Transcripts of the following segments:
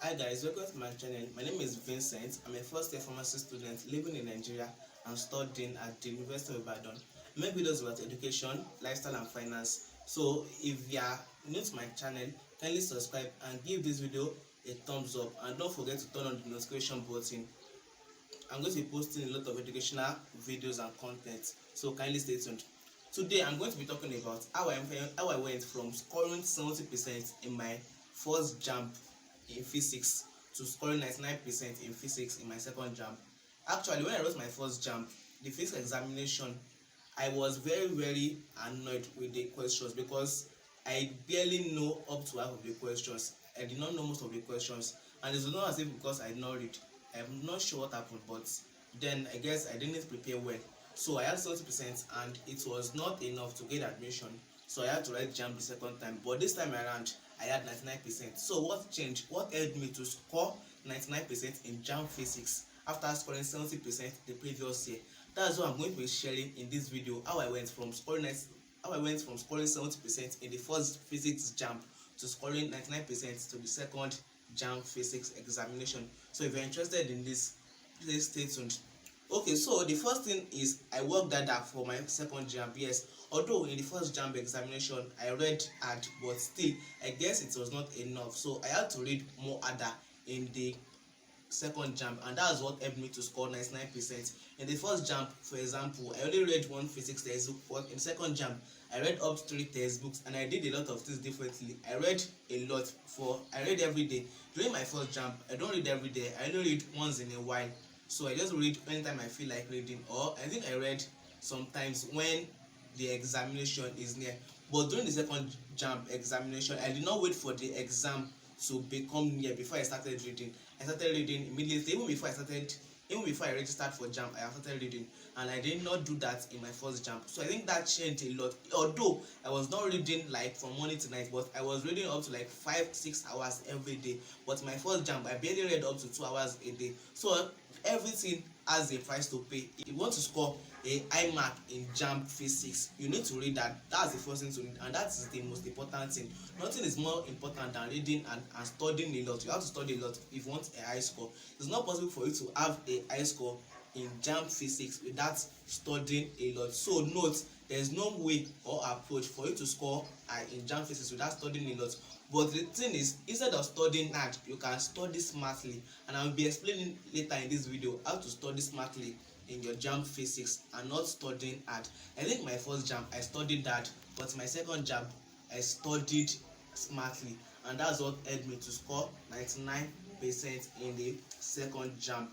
Hi guys, welcome to my channel. My name is Vincent. I'm a first year pharmacy student living in Nigeria and studying at the University of Ibadan. I make videos about education, lifestyle and finance. So if you are new to my channel, kindly subscribe and give this video a thumbs up, and don't forget to turn on the notification button. I'm going to be posting a lot of educational videos and content, so kindly stay tuned. Today I'm going to be talking about how I went from scoring 70% in my first JAMB in physics to scoring 99% in physics in my second JAMB. Actually, when I wrote my first JAMB, the physics examination, I was very annoyed with the questions because I barely know up to half of the questions. I did not know most of the questions, and it was not as if because I did not read. I'm not sure what happened, but then I guess I didn't prepare well. So I had 70% and it was not enough to get admission. So I had to write JAMB the second time. But this time around, I had 99%. So what changed? What helped me to score 99% in JAMB Physics after scoring 70% the previous year? That's what I'm going to be sharing in this video. How I went from scoring 70% in the first physics JAMB to scoring 99% to the second JAMB Physics examination. So if you're interested in this, please stay tuned. Okay, so the first thing is I worked harder for my second JAMB. Yes, although in the first JAMB examination I read hard, but still I guess it was not enough, so I had to read more harder in the second JAMB, and that's what helped me to score 99%. In the first JAMB, for example, I only read one physics textbook, but in second JAMB I read up to 3 textbooks, and I did a lot of things differently. I read every day. During my first JAMB, I don't read every day. I only read once in a while. So I just read anytime I feel like reading, or I think I read sometimes when the examination is near. But during the second JAMB examination, I did not wait for the exam to become near before I started reading. I started reading immediately. Even before I registered for JAMB, I started reading, and I did not do that in my first JAMB. So I think that changed a lot. Although I was not reading like from morning to night, but I was reading up to like 5-6 hours every day. But my first JAMB, I barely read up to 2 hours a day. So everything has a price to pay. If you want to score a high mark in JAMB Physics, you need to read that. That's the first thing to read, and that is the most important thing. Nothing is more important than reading and studying a lot. You have to study a lot if you want a high score. It's not possible for you to have a high score in JAMB Physics without studying a lot. So note, there is no way or approach for you to score high in JAMB Physics without studying a lot. But the thing is, instead of studying hard, you can study smartly, and I will be explaining later in this video how to study smartly in your JAMB Physics and not studying hard. I think my first JAMB I studied hard, but my second JAMB I studied smartly, and that's what helped me to score 99% in the second JAMB.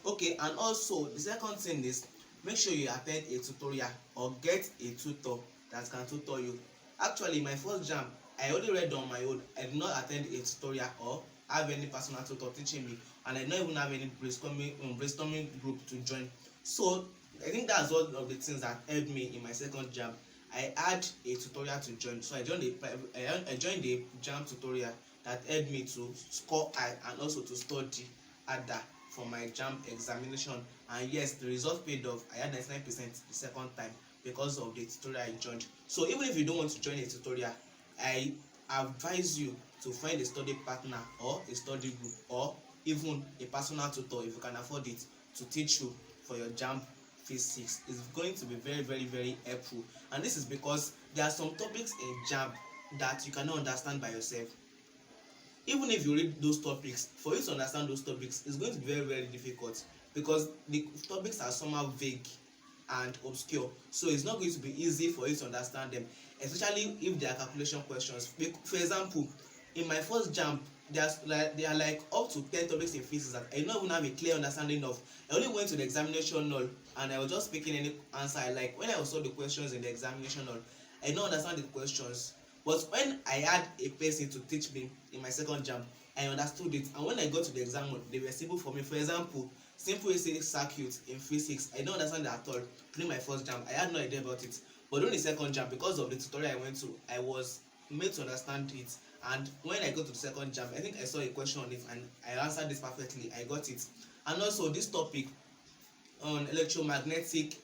Okay, and also the second thing is, make sure you attend a tutorial or get a tutor that can tutor you. Actually, my first JAMB I only read on my own. I did not attend a tutorial or have any personal tutor teaching me, and I don't even have any brainstorming group to join. So I think that's one of the things that helped me in my second JAMB. I had a tutorial to join, so I joined the JAMB tutorial that helped me to score high and also to study harder for my JAMB examination. And yes, the result paid off. I had 99% the second time because of the tutorial I joined. So even if you don't want to join a tutorial, I advise you to find a study partner or a study group or even a personal tutor if you can afford it to teach you for your JAMB Physics. It's going to be very helpful, and this is because there are some topics in JAMB that you cannot understand by yourself. Even if you read those topics, for you to understand those topics is going to be very difficult because the topics are somehow vague and obscure, so it's not going to be easy for you to understand them, especially if they are calculation questions. For example, in my first JAMB, there are like up to 10 topics in physics that I don't even have a clear understanding of. I only went to the examination hall and I was just picking any answer I like. When I saw the questions in the examination hall, I don't understand the questions, but when I had a person to teach me in my second JAMB, I understood it, and when I got to the exam hall, they were simple for me. For example, simple AC circuit in physics, I don't understand that at all. During my first JAMB, I had no idea about it, but during the second JAMB, because of the tutorial I went to, I was made to understand it. And when I got to the second JAMB, I think I saw a question on it and I answered this perfectly. I got it. And also this topic on electromagnetic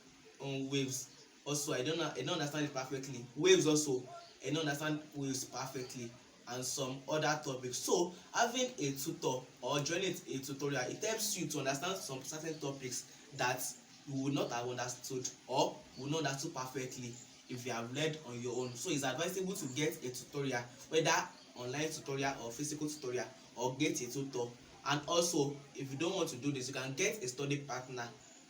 waves, also I don't understand it perfectly. Waves also, I don't understand waves perfectly. and some other topics. So having a tutor or joining a tutorial, it helps you to understand some certain topics that you would not have understood or would not understand perfectly if you have learned on your own. So it's advisable to get a tutorial, whether online tutorial or physical tutorial, or get a tutor. And also, if you don't want to do this, you can get a study partner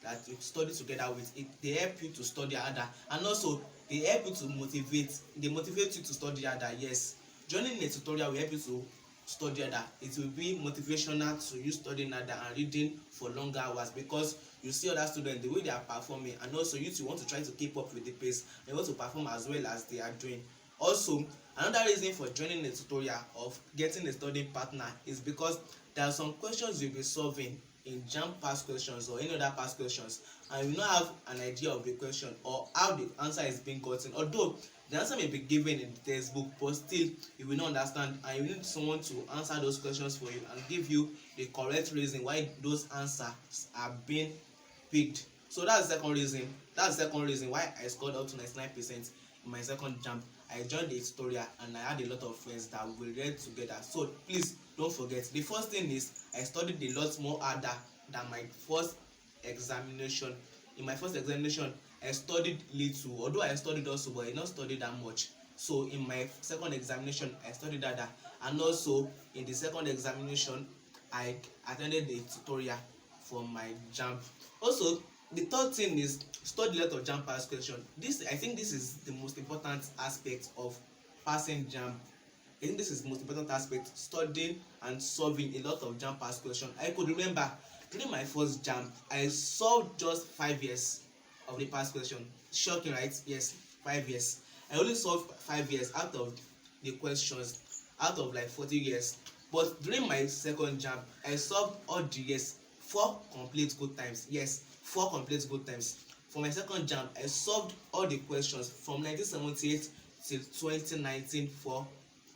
that you study together with. They help you to study harder, and also they help you to motivate you to study harder. Yes, joining a tutorial will help you to study harder. It will be motivational to you studying harder and reading for longer hours, because you see other students, the way they are performing, and also you too want to try to keep up with the pace and you want to perform as well as they are doing. Also, another reason for joining a tutorial of getting a studying partner is because there are some questions you'll be solving in JAMB past questions or any other past questions, and you not have an idea of the question or how the answer is being gotten. Although the answer may be given in the textbook, but still you will not understand, and you need someone to answer those questions for you and give you the correct reason why those answers are being picked. So that's the second reason. That's the second reason why I scored up to 99% in my second JAMB. I joined the tutorial and I had a lot of friends that we read together. So please don't forget. The first thing is I studied a lot more harder than my first examination. In my first examination, I studied little, although I studied also, but I did not study that much. So in my second examination, I studied harder, and also in the second examination, I attended the tutorial for my JAMB. Also, the third thing is study a lot of JAMB past question. I think this is the most important aspect of passing JAMB. I think this is the most important aspect, studying and solving a lot of JAMB past question. I could remember during my first JAMB, I solved just 5 years of the past question. Shocking, right? Yes, 5 years. I only solved 5 years out of the questions, out of like 40 years. But during my second JAMB, I solved all the years 4 complete good times. Yes, 4 complete good times. For my second JAMB, I solved all the questions from 1978 till 2019 for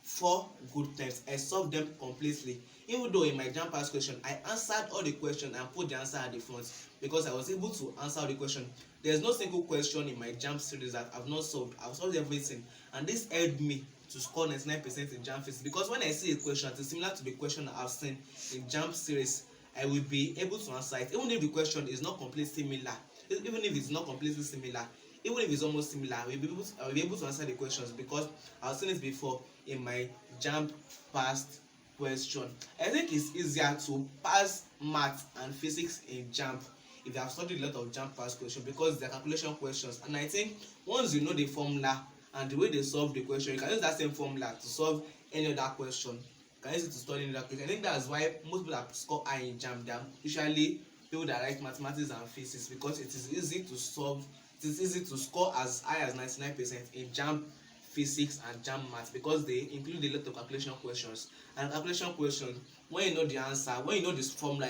4 good times. I solved them completely. Even though in my JAMB past question, I answered all the questions and put the answer at the front, because I was able to answer all the question. There's no single question in my JAMB series that I've not solved. I've solved everything, and this helped me to score 99% in JAMB Physics, because when I see a question that is similar to the question I've seen in JAMB series, I will be able to answer it, even if the question is not completely similar. Even if it's not completely similar, even if it's almost similar, I will be able to answer the questions, because I've seen it before in my JAMB past question. I think it's easier to pass math and physics in JAMB if you have studied a lot of JAMB past questions, because they're calculation questions, and I think once you know the formula and the way they solve the question, you can use that same formula to solve any other question. You can use it to study any other question. I think that's why most people that score high in JAMB, they are usually people that like mathematics and physics, because it is easy to solve. It is easy to score as high as 99% in JAMB physics and JAMB math, because they include a lot of calculation questions. And calculation question, when you know the answer, when you know this formula,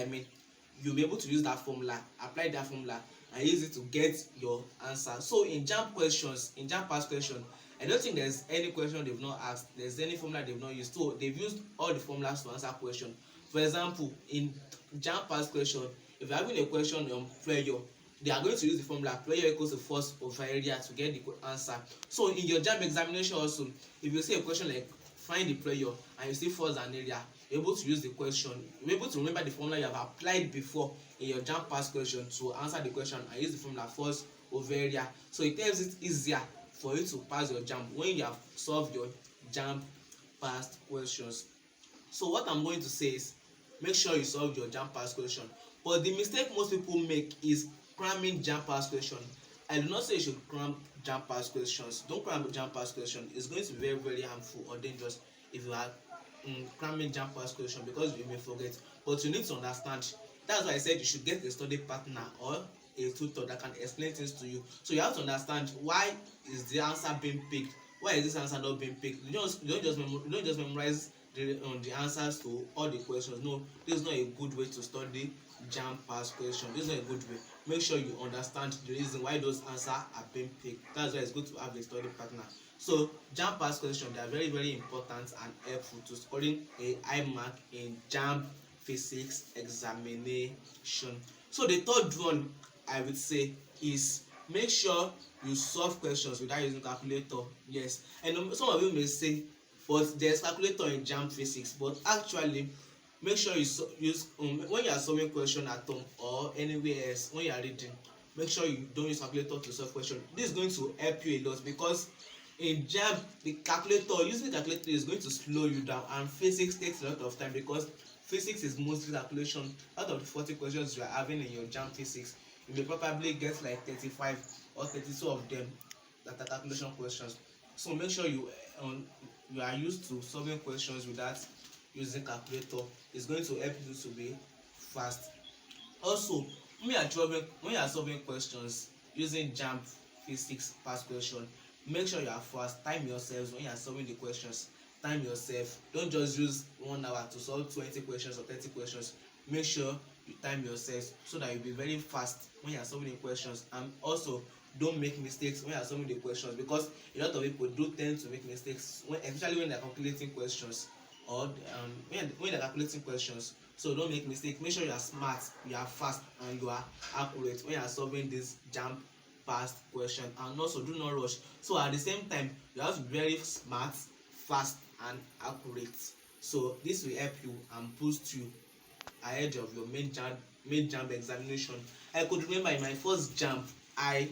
you'll be able to use that formula, apply that formula, and use it to get your answer. So in JAMB questions, in JAMB past question, I don't think there's any question they've not asked, there's any formula they've not used. So they've used all the formulas to answer question. For example, in JAMB past question, if you're having a question on pressure, they are going to use the formula pressure equals to force over area to get the answer. So in your JAMB examination also, if you see a question like find the pressure and you see force and area, you're able to use the question, you're able to remember the formula you have applied before in your JAMB past question to answer the question and use the formula force over area. So it makes it easier for you to pass your JAMB when you have solved your JAMB past questions. So what I'm going to say is, make sure you solve your JAMB past question. But the mistake most people make is cramming JAMB past question. I do not say you should cram JAMB past questions. Don't cram JAMB past question. It's going to be very, very harmful or dangerous if you are cramming JAMB past question, because you may forget. But you need to understand. That's why I said you should get a study partner or a tutor that can explain things to you. So you have to understand, why is the answer being picked? Why is this answer not being picked? You don't just memorize the answers to all the questions. No, this is not a good way to study JAMB past question. This is not a good way. Make sure you understand the reason why those answers are being picked. That's why it's good to have a study partner. So JAMB past question, they are very, very important and helpful to scoring a high mark in JAMB physics examination. So the third one I would say is, make sure you solve questions without using calculator. Yes, and some of you may say, but there's calculator in Jamb Physics. But actually, make sure you use when you are solving question at home or anywhere else when you are reading, make sure you don't use calculator to solve question. This is going to help you a lot, because in Jamb, the calculator, using calculator is going to slow you down, and physics takes a lot of time, because physics is mostly calculation. Out of the 40 questions you are having in your Jamb Physics, you may probably get like 35 or 32 of them that are calculation questions. So make sure you are used to solving questions without using calculator. It's going to help you to be fast. Also, when you are solving questions using Jamb Physics past question, make sure you are fast. Time yourself when you are solving the questions. Time yourself. Don't just use 1 hour to solve 20 questions or 30 questions. Make sure you time yourself so that you'll be very fast when you are solving the questions. And also, don't make mistakes when you are solving the questions, because a lot of people do tend to make mistakes especially when they are calculating questions, or when they are calculating questions. So don't make mistakes. Make sure you are smart, you are fast, and you are accurate when you are solving this Jamb past question. And also, do not rush. So at the same time, you have to be very smart, fast, and accurate. So this will help you and boost you ahead of your main Jamb examination. I could remember in my first Jamb, I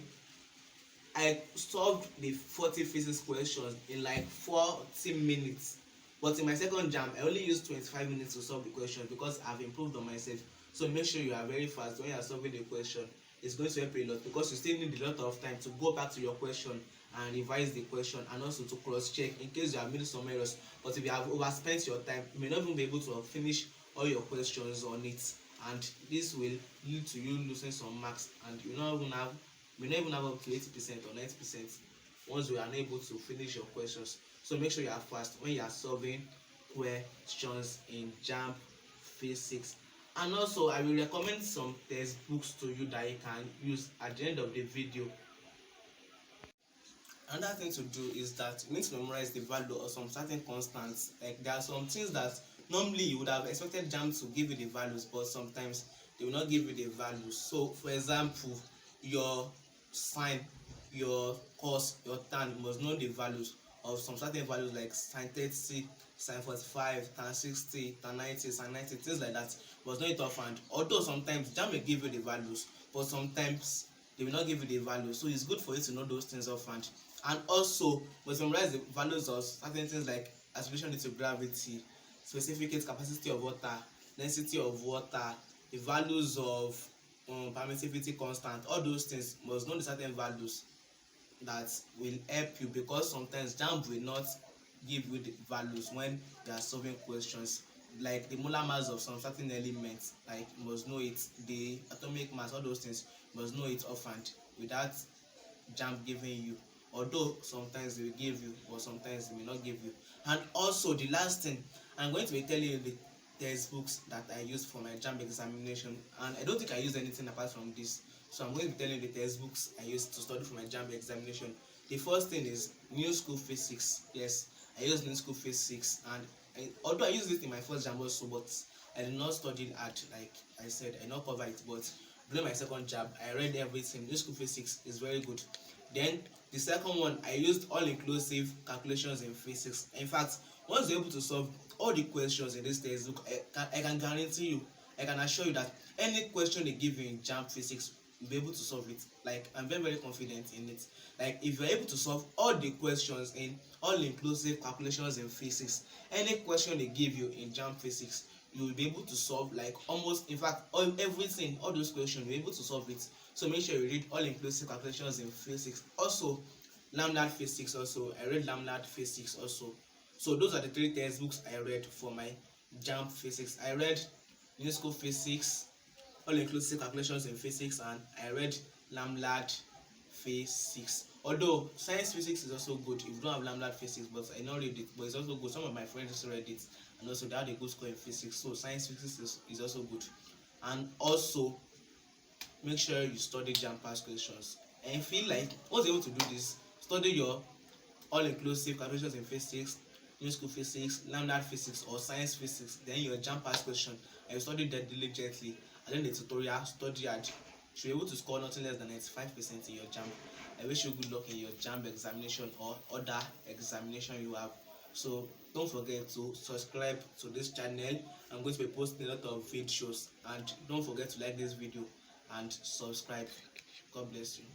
solved the 40 physics questions in like 40 minutes. But in my second Jamb, I only used 25 minutes to solve the questions, because I've improved on myself. So make sure you are very fast when you are solving the question. It's going to help you a lot, because you still need a lot of time to go back to your question and revise the question, and also to cross check in case you have made some errors. But if you have overspent your time, you may not even be able to finish all your questions on it, and this will lead to you losing some marks, and you may not even have up to 80% or 90% once you are unable to finish your questions. So make sure you are fast when you are solving questions in Jamb Physics. And also, I will recommend some textbooks to you that you can use at the end of the video. Another thing to do is that you need to memorize the value of some certain constants. Like, there are some things that normally you would have expected Jamb to give you the values, but sometimes they will not give you the values. So for example, your sine, your cos, your tan, you must know the values of some certain values like sine 30, sine 45, tan 60, tan 90, sine 90, things like that. You must know it offhand. Although sometimes Jamb may give you the values, but sometimes they will not give you the values. So it's good for you to know those things offhand. And also, must memorize the values of certain things like acceleration due to gravity, specific capacity of water, density of water, the values of permittivity constant. All those things must know the certain values that will help you, because sometimes Jamb will not give you the values when they are solving questions, like the molar mass of some certain elements. Like, you must know it, the atomic mass, all those things, you must know it offhand without Jamb giving you. Although sometimes they will give you, but sometimes they may not give you. And also, the last thing, I'm going to be telling you the textbooks that I used for my Jamb examination, and I don't think I used anything apart from this. So I'm going to be telling you the textbooks I used to study for my Jamb examination. The first thing is New School Physics. Yes, I used New School Physics, and although I used it in my first Jamb also, but I did not study art like I said. I did not cover it, but during my second Jamb, I read everything. New School Physics is very good. Then the second one, I used all-inclusive calculations in physics. In fact, once you're able to solve all the questions in this textbook, I can guarantee you, I can assure you that any question they give you in Jamb Physics, you'll be able to solve it. Like, I'm very, very confident in it. Like, if you're able to solve all the questions in all-inclusive calculations in physics, any question they give you in Jamb Physics, you will be able to solve, like, almost, in fact, everything, all those questions, you'll be able to solve it. So make sure you read all-inclusive calculations in physics. Also, lambda physics also. I read lambda physics also. So those are the 3 textbooks I read for my Jamb Physics. I read New School Physics, all-inclusive calculations in physics, and I read lambda physics. Although science physics is also good if you don't have lambda physics, but I not read it, but it's also good. Some of my friends also read it, and also they had a good score in physics. So science physics is also good. And also, make sure you study Jamb past questions. And feel like once you're able to do this, study your all-inclusive calculations in physics, New School Physics, lambda physics, or science physics, then your Jamb past question, and you study that diligently, and then the tutorial, study hard. You should be able to score nothing less than 95% in your Jamb. I wish you good luck in your Jamb examination or other examination you have. So don't forget to subscribe to this channel. I'm going to be posting a lot of videos, and don't forget to like this video and subscribe. God bless you.